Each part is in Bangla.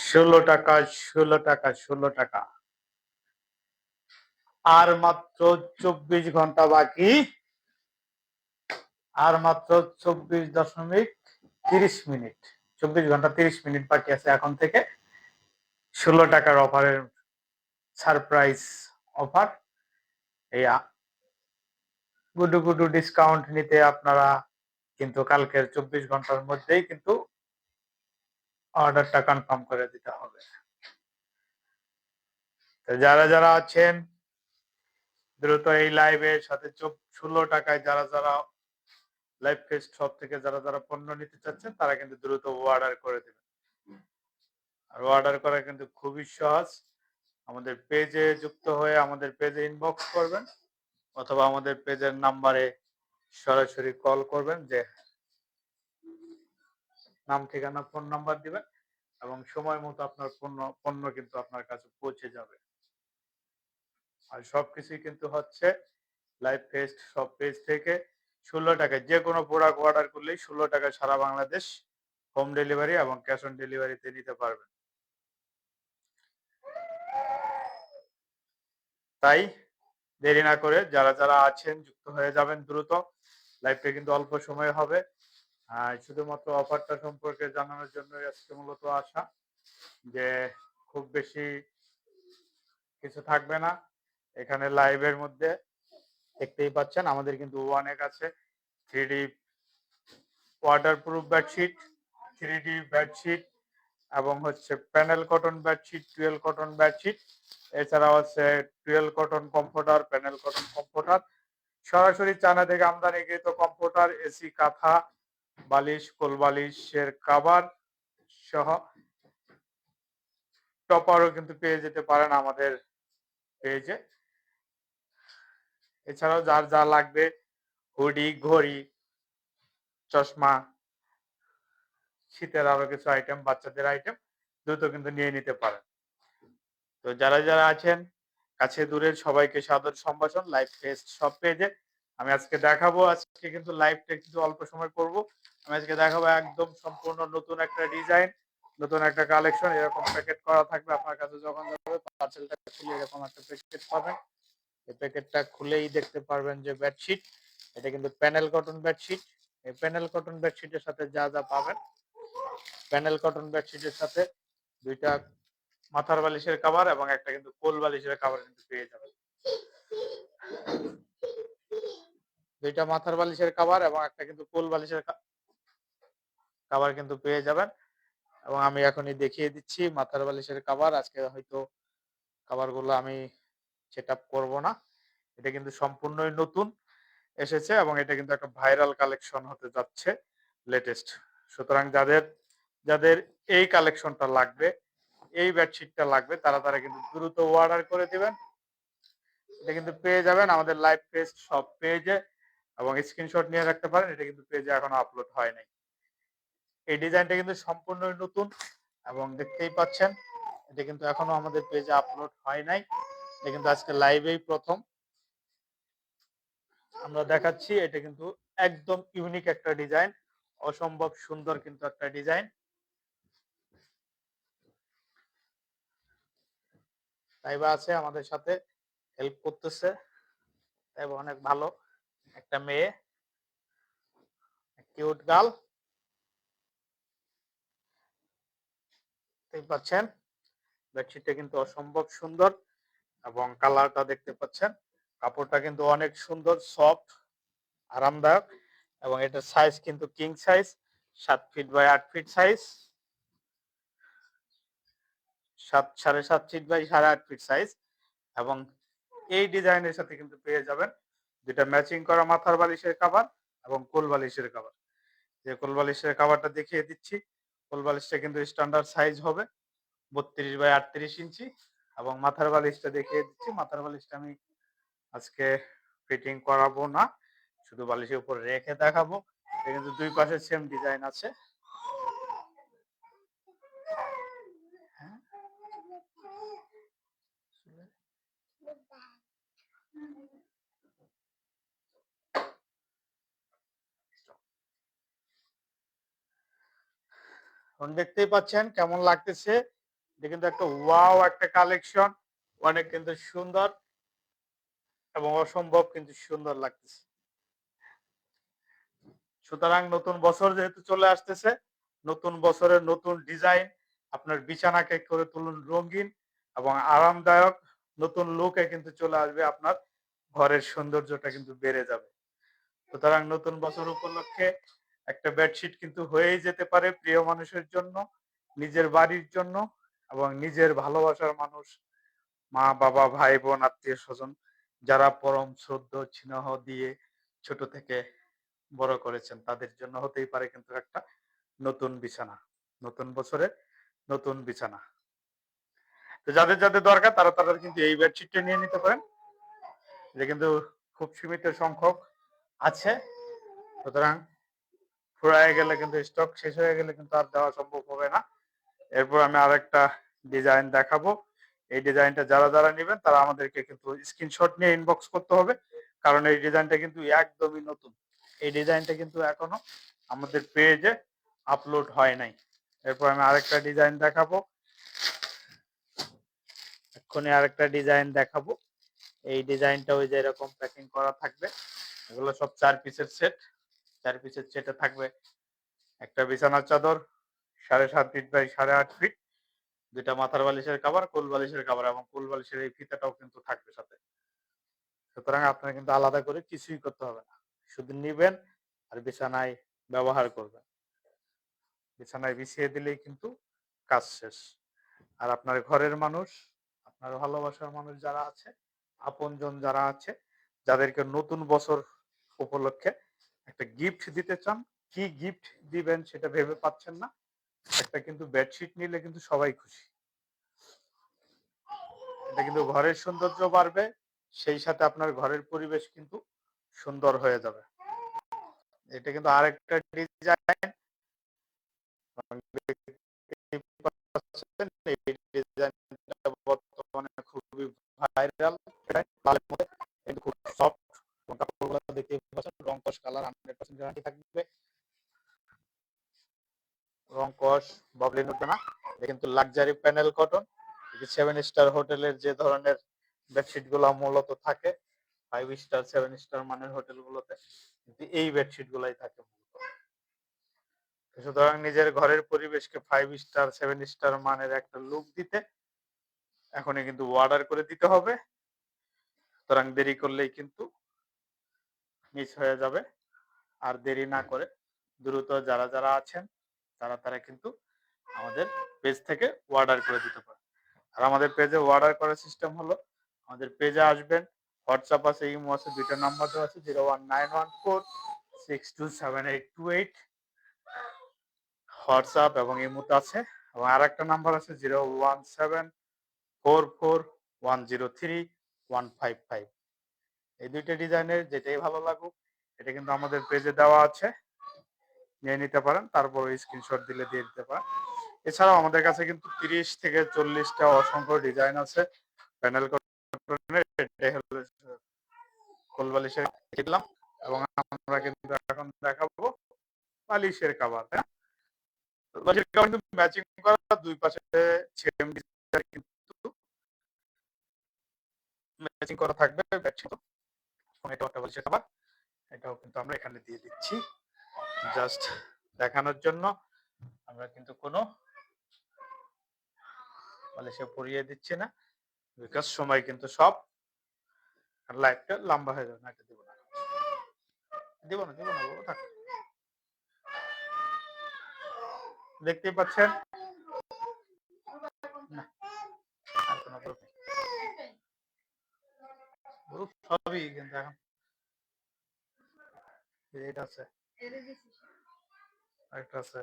16 টাকা, 16 টাকা, 16 টাকা। আর মাত্র 24 ঘন্টা বাকি। আর মাত্র 24.30 মিনিট। 24 ঘন্টা 30 মিনিট বাকি আছে এখন থেকে। 16 টাকার অফারের সারপ্রাইজ অফার। এই গুডু গুডু ডিসকাউন্ট নিতে আপনারা কিন্তু কালকের 24 ঘন্টার মধ্যেই কিন্তু অর্ডারটা কনফার্ম করে দিতে হবে। তো যারা যারা আছেন দ্রুত এই লাইভের সাথে 16 টাকায় যারা যারা লাইভ ফেস্ট শপ থেকে যারা যারা পণ্য নিতে চাচ্ছেন তারা কিন্তু দ্রুত অর্ডার করে দেবেন। আর অর্ডার করা কিন্তু খুবই সহজ। আমাদের পেজে যুক্ত হয়ে আমাদের পেজে ইনবক্স করবেন অথবা আমাদের পেজের নাম্বারে সরাসরি কল করবেন, যে নাম ঠিকানা ফোন নাম্বার দিবেন এবং সময় মতো আপনার পণ্য কিন্তু আপনার কাছে পৌঁছে যাবে। আর সবকিছুই কিন্তু হচ্ছে লাইভ ফেস্ট সব পেজ থেকে 16 টাকায় যে কোনো প্রোডাক্ট অর্ডার করলেই 16 টাকায় সারা বাংলাদেশ হোম ডেলিভারি এবং ক্যাশ অন ডেলিভারিতে নিতে পারবেন। তাই দেরি না করে যারা যারা আছেন যুক্ত হয়ে যাবেন দ্রুত। লাইভটা কিন্তু অল্প সময় হবে। শুধুমাত্র অফারটা সম্পর্কে জানানোর জন্য আজকে মূলত আসা, যে খুব বেশি কিছু থাকবে না এখানে লাইভের মধ্যে। দেখতেই পাচ্ছেন আমাদের কিন্তু অনেক আছে 3D waterproof bedsheet, 3D bedsheet এবং হচ্ছে panel cotton bedsheet, twill cotton bedsheet, এছাড়াও আছে twill cotton comforter, panel cotton comforter, সরাসরি চায়না থেকে আমদানিকৃত কমফোর্টার, এসি কাঁথা, বালিশ, কোল বালিশের কাভার সহ টপারও কিন্তু পেয়ে যেতে পারেন আমাদের পেজে। এছাড়াও যার যা লাগবে হুডি, ঘড়ি, চশমা, শীতের আরো কিছু আইটেম, বাচ্চাদের আইটেম দ্রুত কিন্তু নিয়ে নিতে পারেন। তো যারা যারা আছেন কাছে দূরের সবাইকে সাদর সম্ভাষণ লাইভ ফেস্ট সব পেজে। আমি আজকে দেখাবো, আজকে কিন্তু লাইভটা কিন্তু অল্প সময় করব। আমি আজকে দেখাবো একদম সম্পূর্ণ নতুন একটা ডিজাইন, নতুন একটা কালেকশন। এরকম প্যাকেট করা থাকবে আপনার কাছে, যখন যাবে পার্সেলটা খুলে এরকম একটা প্যাকেট পাবেন। এই প্যাকেটটা খুলেই দেখতে পারবেন যে বেডশিট, এটা কিন্তু প্যানেল কটন বেডশিট। এই প্যানেল কটন বেডশিটের সাথে যা যা পাবেন, প্যানেল কটন বেডশিটের সাথে দুইটা মাথার বালিশের কভার এবং একটা কিন্তু কোল বালিশের কভার কিন্তু পেয়ে যাবেন। দুইটা মাথার বালিশের কভার এবং একটা কিন্তু কোল বালিশের কভার কিন্তু পেয়ে যাবেন। এবং আমি এখনই দেখিয়ে দিচ্ছি মাথার বালিশের কভার। আজকে হয়তো কভার গুলো আমি সেট আপ করবো না, এটা কিন্তু সম্পূর্ণই নতুন এসেছে এবং এটা কিন্তু একটা ভাইরাল কালেকশন হতে যাচ্ছে, লেটেস্ট। সুতরাং যাদের যাদের এই কালেকশনটা লাগবে, এই বেডশিটটা লাগবে, তারা তারা কিন্তু দ্রুত অর্ডার করে দিবেন। এটা কিন্তু পেয়ে যাবেন আমাদের লাইভ ফেস্ট সব পেজে এবং স্ক্রিনশট নিয়ে রাখতে পারেন। এটা কিন্তু পেজে এখনো আপলোড হয় নাই। এই ডিজাইনটা কিন্তু সম্পূর্ণ নতুন এবং দেখতেই পাচ্ছেন এটা কিন্তু এখনো আমাদের পেজে আপলোড হয় নাই। এটা কিন্তু আজকে লাইভেই প্রথম আমরা দেখাচ্ছি। এটা কিন্তু একদম ইউনিক একটা ডিজাইন, অসম্ভব সুন্দর কিন্তু একটা ডিজাইন। তাইবা আছে আমাদের সাথে হেল্প করতেছে, তাইবা অনেক ভালো একটা মেয়ে, কিউট গার্ল। দেখতে পাচ্ছেন বেডশিটটা কিন্তু অসম্ভব সুন্দর এবং কালারটা দেখতে পাচ্ছেন, কাপড়টা কিন্তু অনেক সুন্দর, সফট, আরামদায়ক এবং এটার সাইজ কিন্তু king size, 7 feet by 8 feet size, 7.5 feet by 8.5 feet size. এবং এই ডিজাইনের সাথে কিন্তু পেয়ে যাবেন যেটা ম্যাচিং করা মাথার বালিশের কভার এবং কোল বালিশের কভার। যে কোল বালিশের কভারটা দেখিয়ে দিচ্ছি, কোল বালিশটা কিন্তু স্ট্যান্ডার্ড সাইজ হবে 32 বাই 38 ইঞ্চি এবং মাথার বালিশটা দেখিয়ে দিচ্ছি। মাথার বালিশটা আমি আজকে ফিটিং করাবো না, শুধু বালিশের উপর রেখে দেখাবো। এটা কিন্তু দুই পাশে সেম ডিজাইন আছে। দেখতেই পাচ্ছেন কেমন লাগতেছে এটা কিন্তু একটা ওয়াও একটা কালেকশন, অনেক কিন্তু সুন্দর এবং অসম্ভব কিন্তু সুন্দর লাগতেছে। সুতরাং নতুন বছর যেহেতু চলে আসতেছে, নতুন বছরের নতুন ডিজাইন, আপনার বিছানাকে করে তুলুন রঙিন এবং আরামদায়ক, নতুন লুকে কিন্তু চলে আসবে, আপনার ঘরের সৌন্দর্যটা কিন্তু বেড়ে যাবে। সুতরাং নতুন বছর উপলক্ষে একটা বেডশিট কিন্তু হয়েই যেতে পারে প্রিয় মানুষের জন্য, নিজের বাড়ির জন্য এবং নিজের ভালোবাসার মানুষ, মা বাবা ভাই বোন আত্মীয় স্বজন যারা পরম শ্রদ্ধা স্নেহ দিয়ে ছোট থেকে বড় করেছেন, তাদের জন্য হতেই পারে কিন্তু একটা নতুন বিছানা, নতুন বছরে নতুন বিছানা। তো যাদের যাদের দরকার তারা তারা কিন্তু এই বেডশিটটা নিয়ে নিতে পারেন। এটা কিন্তু খুব সীমিত সংখ্যক আছে, সুতরাং ফুরায় গেলে কিন্তু স্টক শেষ হয়ে গেলে কিন্তু আর দেওয়া সম্ভব হবে না। এরপর আমি আরেকটা ডিজাইন দেখাবো। এই ডিজাইনটা যারা যারা নেবেন তারা আমাদেরকে কিন্তু স্ক্রিনশট নিয়ে ইনবক্স করতে হবে, কারণ এই ডিজাইনটা কিন্তু একদমই নতুন। এই ডিজাইনটা কিন্তু এখনো আমাদের পেজে আপলোড হয় নাই। এরপর আমি আরেকটা ডিজাইন দেখাবো, এক্ষুনি আরেকটা ডিজাইন দেখাবো। এই ডিজাইনটা ওই যে এরকম প্যাকিং করা থাকবে, এগুলো সব 4 পিসের সেট। 4 পিসের সেটে থাকবে একটা বিছানার চাদর 7.5 ফিট বাই 8.5 ফিট, দুইটা মাথার বালিশের কভার, কোল বালিশের কভার এবং কোল বালিশের এই ফিতাটাও কিন্তু থাকবে সাথে। সুতরাং আপনার কিন্তু আলাদা করে কিছুই করতে হবে না, শুধু নিবেন আর বিছানায় ব্যবহার করবেন, বিছানায় বিছিয়ে দিলেই কিন্তু কাজ শেষ। আর আপনার ঘরের মানুষ, আপনার ভালোবাসার মানুষ যারা আছে, আপনজন যারা আছে, যাদেরকে নতুন বছর উপলক্ষে একটা গিফট দিতে চান, কি গিফট দিবেন সেটা ভেবে পাচ্ছেন না, একটা কিন্তু বেডশিট নিলে কিন্তু সবাই খুশি। এটা কিন্তু ঘরের সৌন্দর্য বাড়বে, সেই সাথে আপনার ঘরের পরিবেশ কিন্তু সুন্দর হয়ে যাবে। এটা কিন্তু আরেকটা ডিজাইন, এই ডিজাইনটা বর্তমানে খুবই ভাইরাল, খুব সফট, কাপড়গুলো দেখতে পাচ্ছেন রং কস কালার 100% গ্যারান্টি থাকবে, রং কস ববলিন উঠবে না। এটা কিন্তু লাক্সারি প্যানেল কটন, 7 স্টার হোটেলের যে ধরনের বেডশিট গুলো মূলত থাকে 5 স্টার 7 স্টার মানের হোটেল গুলোতে, কিন্তু এই বেডশিট গুলাই থাকে। সুতরাং নিজের ঘরের পরিবেশকে 5 স্টার 7 স্টার মানের একটা লুক দিতে এখনই কিন্তু অর্ডার করে দিতে হবে, সুতরাং দেরি করলেই কিন্তু মিস হয়ে যাবে। আর দেরি না করে দ্রুত যারা যারা আছেন তারা তারা কিন্তু আমাদের পেজ থেকে অর্ডার করে দিতে পারে। আর আমাদের পেজে অর্ডার করার সিস্টেম হলো, আমাদের পেজে আসবেন, হোয়াটসঅ্যাপ আছে, ইমো আছে, দুইটা নাম্বার দেওয়া আছে, 01914627828 হোয়াটসঅ্যাপ এবং ইমোতে আছে, এবং আরেকটা নাম্বার আছে 01744103155। এই দুইটা ডিজাইনের যেটাই ভালো লাগুক এটা কিন্তু আমাদের পেজে দেওয়া আছে, নিয়ে নিতে পারেন, তারপর স্ক্রিনশট দিলে দিয়ে দিতে পারেন। এছাড়াও আমাদের কাছে কিন্তু 30 থেকে 40টা অসংখ্য ডিজাইন আছে প্যানেল কটনের, এটাই হলো কোল বালিশের দিলাম, এবং আমরা কিন্তু এখন দেখাবো বালিশের কভার। বালিশের কভার কিন্তু ম্যাচিং করা, দুই পাশে সেম ডিজাইন কিন্তু ম্যাচিং করা থাকবে বেডশিট। এটা একটা বালিশের কভার, এটাও কিন্তু আমরা এখানে দিয়ে দিচ্ছি জাস্ট দেখানোর জন্য। আমরা কিন্তু কোনো বালিশে পরিয়ে দিচ্ছি না, বিকজ সময় কিন্তু সব, লাইফটা লম্বা হয়ে যাবে না। এটা দিব না, দিব না, দিব না, বাবু থাক। দেখতেই পাচ্ছেন না, আর কোনো গ্রুপ নেই, গ্রুপ সবই কিন্তু এখন এটা আছে, আরেকটা আছে,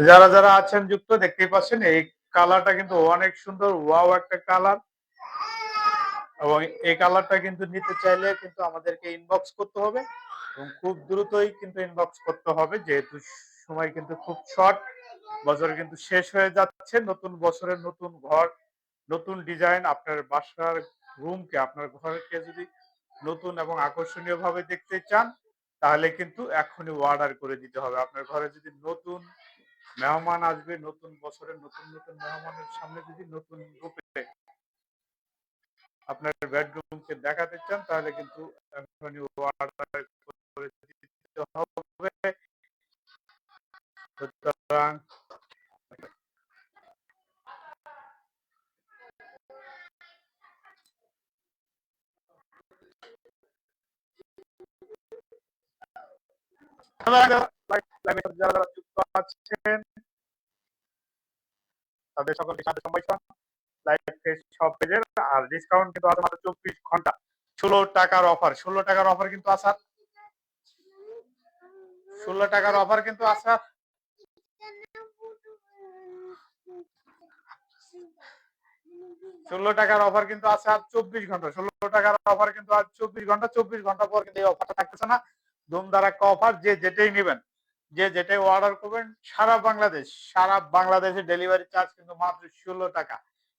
যারা যারা আছেন যুক্ত দেখতেই পাচ্ছেন এই কালারটা কিন্তু অনেক সুন্দর, ওয়াও একটা কালার, এবং এই কালারটা কিন্তু নিতে চাইলে কিন্তু আমাদেরকে ইনবক্স করতে হবে, এবং খুব দ্রুতই কিন্তু ইনবক্স করতে হবে, যেহেতু সময় কিন্তু খুব শর্ট, বছর কিন্তু শেষ হয়ে যাচ্ছে। নতুন বছরের নতুন ঘর, নতুন ডিজাইন, আপনার বাসার রুমকে, আপনার ঘরকে যদি নতুন এবং আকর্ষণীয় ভাবে দেখতে চান তাহলে কিন্তু এখনই অর্ডার করে দিতে হবে। আপনার ঘরে যদি নতুন মেহমান আসবে, নতুন বছরের নতুন নতুন মেহমানের সামনে যদি নতুন রূপে আপনার বেডরুমকে দেখাতে চান তাহলে কিন্তু এখনই অর্ডার করে দিতে হবে। সুতরাং যারা যুক্ত আছেন তাদের সকলকে সাথে সম্ভাষণ লাইভ ফেস সব পেজের আর ডিসকাউন্ট কিন্তু আছে মাত্র 24 ঘন্টা 16 টাকার অফার 16 টাকার অফার কিন্তু আসার 16 টাকার অফার কিন্তু আসার 16 টাকার অফার কিন্তু আছে আর 24 ঘন্টা 16 টাকার অফার কিন্তু আর 24 ঘন্টা পর কিন্তু এই অফারটা থাকতেছে না ধুম ধারাক্কা অফার যে যেটাই নেবেন যে যেটাই অর্ডার করবেন সারা বাংলাদেশে ডেলিভারি চার্জ কিন্তু মাত্র 16 টাকা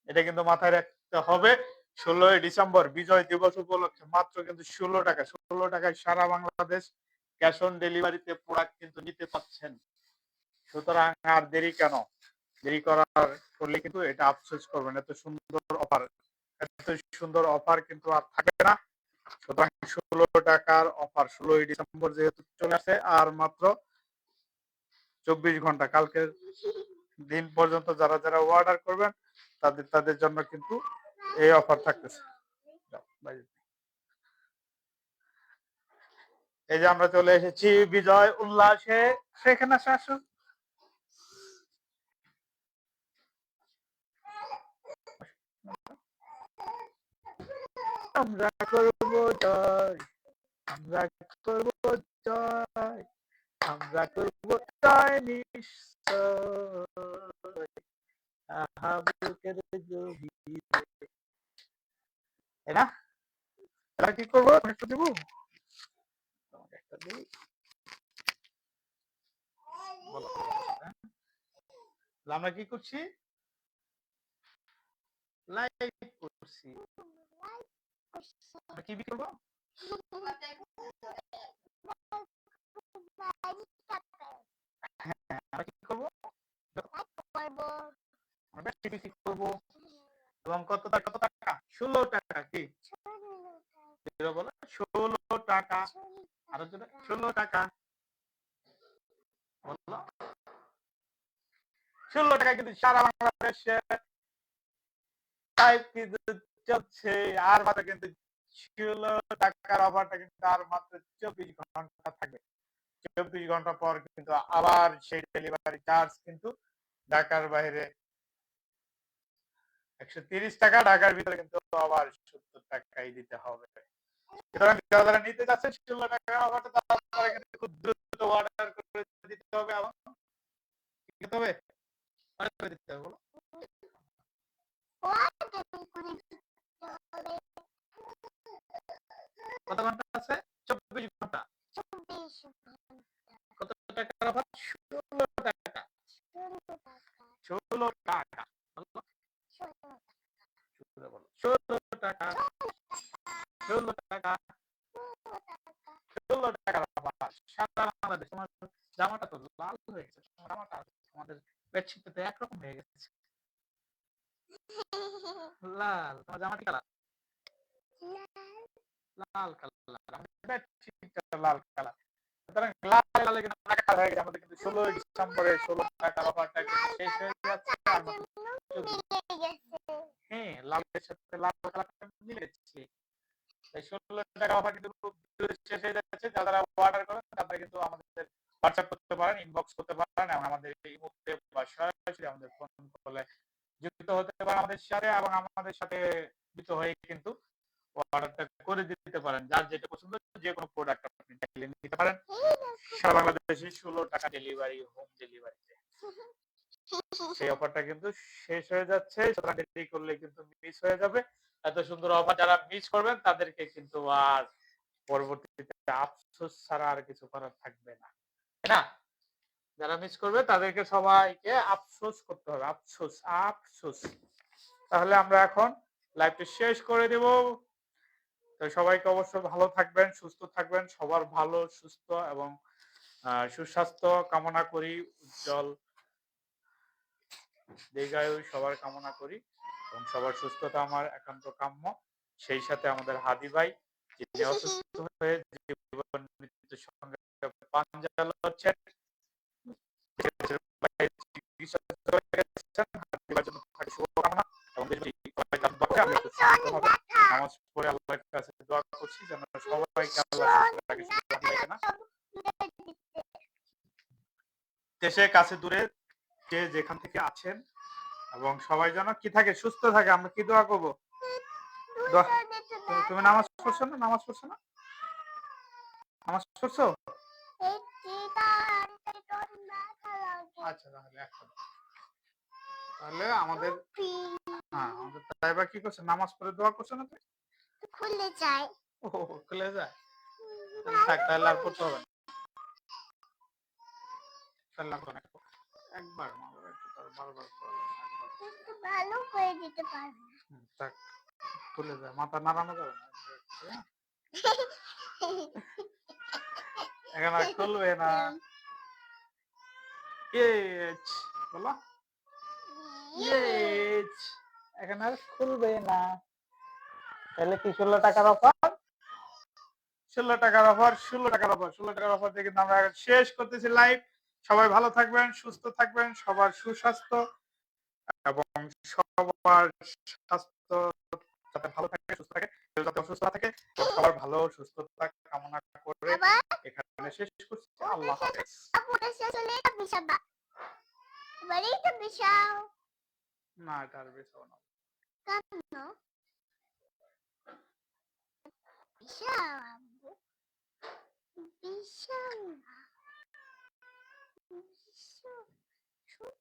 এটা কিন্তু মাথায় রাখতে হবে 16 ডিসেম্বর বিজয় দিবস উপলক্ষে মাত্র কিন্তু 16 টাকা 16 টাকায় সারা বাংলাদেশ ক্যাশ অন ডেলিভারিতে প্রোডাক্ট কিন্তু নিতে পাচ্ছেন সুতরাং আর দেরি কেন দেরি করার করলে কিন্তু এটা আফসোস করবেন এত সুন্দর অফার কিন্তু আর থাকবে না সুতরাং 16 টাকার অফার 16 ডিসেম্বর যেহেতু চলে আসে আর মাত্র 24 ঘন্টা কালকের দিন পর্যন্ত যারা যারা অর্ডার করবেন তাদের জন্য কিন্তু এই অফার থাকতেছে এই যে আমরা চলে এসেছি বিজয় উল্লাসে সেখানে আসুন আমরা করব জয় আমরা করব জয় আমরা করব জয় নিশ্চয় আহাবুকের জহিরে তাই না এবার কি করবো একটা দেবো একটা দিই আমরা কি করছি লাইভ করছি আমরা কি করবো হ্যাঁ আমরা কি করবো আমরা টিভিসি করবো এবং কত টাকা 16 টাকা কি বলো 16 টাকা আরো 16 টাকা বলো 16 টাকা কিন্তু সারা বাংলাদেশে লাইভ কিন্তু চলছে আর মাত্র কিন্তু 16 টাকার অফারটা কিন্তু আর মাত্র 24 ঘন্টা থাকবে 24 ঘন্টা পর কিন্তু আবার সেই ডেলিভারি চার্জ কিন্তু ঢাকার বাইরে 130 টাকা ঢাকার ভিতরে কিন্তু আবার 70 টাকাই দিতে হবে সুতরাং যারা নিতে যাচ্ছেন 16 টাকা অফারটা তারা কিন্তু খুব দ্রুত অর্ডার করে দিতে হবে এবং দিতে হবে অর্ডার করে দিতে হবে বলো কত ঘন্টা আছে 24 ঘন্টা কত টাকার অফার 16 টাকা 16 টাকা 16 টাকা 16 টাকা 16 টাকার অফার সারা বাংলাদেশ তোমার জামাটা তো লাল হয়ে গেছে জামাটা আমাদের বেডশিটটা একরকম হয়ে গেছে লাল তোমার জামাটি কালার লাল কালার বেডশিটটা লাল কালার সুতরাং লাল লালে কিন্তু টাকা হয়ে গেছে আমাদের কিন্তু 16 ডিসেম্বরে 16 টাকার অফারটা শেষ হয়ে যাচ্ছে হ্যাঁ লালের সাথে লাল কালারটা মিলে যাচ্ছে এই 16 টাকা অফার কিন্তু খুব শেষ হয়ে যাচ্ছে যারা অর্ডার করেন তারা কিন্তু আমাদের হোয়াটসঅ্যাপ করতে পারেন ইনবক্স করতে পারেন এবং আমাদের এই মুহূর্তে বা সরাসরি আমাদের ফোন কলে যুক্ত হতে পারেন আমাদের সাথে এবং আমাদের সাথে যুক্ত হয়ে কিন্তু অর্ডারটা করে দিতে পারেন যার যেটা পছন্দ যে কোনো প্রোডাক্ট আপনি চাইলে নিতে পারেন সারা বাংলাদেশে 16 টাকা ডেলিভারি হোম ডেলিভারিতে সেই অফারটা কিন্তু শেষ হয়ে যাচ্ছে সুতরাং দেরি করলে কিন্তু মিস হয়ে যাবে এত সুন্দর অফার যারা মিস করবেন তাদেরকে কিন্তু আর পরবর্তীতে আফসোস ছাড়া আর কিছু করার থাকবে না তাই না যারা মিস করবে তাদেরকে সবাইকে আফসোস করতে হবে আফসোস তাহলে আমরা এখন লাইভটা শেষ করে দেব তো সবাইকে অবশ্যই ভালো থাকবেন, সুস্থ থাকবেন। সবার ভালো, সুস্থ এবং সুস্বাস্থ্য কামনা করি। উজ্জ্বল দীর্ঘায়ু সবার কামনা করি এবং সবার সুস্থতা আমার একান্ত কাম্য। সেই সাথে আমাদের হাদি ভাই যিনি অসুস্থ হয়ে জীবন মৃত্যুর সঙ্গে পাঞ্জা লড়ছেন, শুভকামনা এবং নামাজ পড়ে আল্লাহর কাছে দোয়া করছি যেন সবাইকে আল্লাহ সুস্থ রাখে, শুধু হাদি ভাইকে না। দেশে কাছে দূরে যে যেখান থেকে আছেন এবং সবাই যেন কি থাকে, সুস্থ থাকে। আমরা কি দোয়া করবো? তুমি নামাজ পড়ছো না? নামাজ পড়ছো না? নামাজ পড়ছো? আচ্ছা তাহলে আমাদের আমাদের ড্রাইভার কি করছে? নামাজ পড়ে দোয়া করছো না? খুলে যায়। ও খুলে যায়। থাক তাহলে আর পড়তে হবে না। একবার বারবার ভালো করে দিতে পারবে না। থাক খুলে যায়, মাথা নাড়ানো যাবে না। এখন আর খুলবে না। বলো এখন আর খুলবে না। তাহলে কি 16 টাকার অফার? 16 টাকার অফার 16 টাকার অফার 16 টাকার অফার দিয়ে কিন্তু আমরা শেষ করতেছি লাইভ। সবাই ভালো থাকবেন, সুস্থ থাকবেন, সবার সুস্বাস্থ্য এবং সবার স্বাস্থ্য যাতে ভালো থাকে, সুস্থ থাকে, কেউ যাতে অসুস্থ না থাকে, সবার ভালো সুস্থতা কামনা করে এখানে শেষ করছি। আল্লাহ হাফেজ। না এটা আর বেশাও না। কেন? বিশাল বিশাল না বিশাল ছোট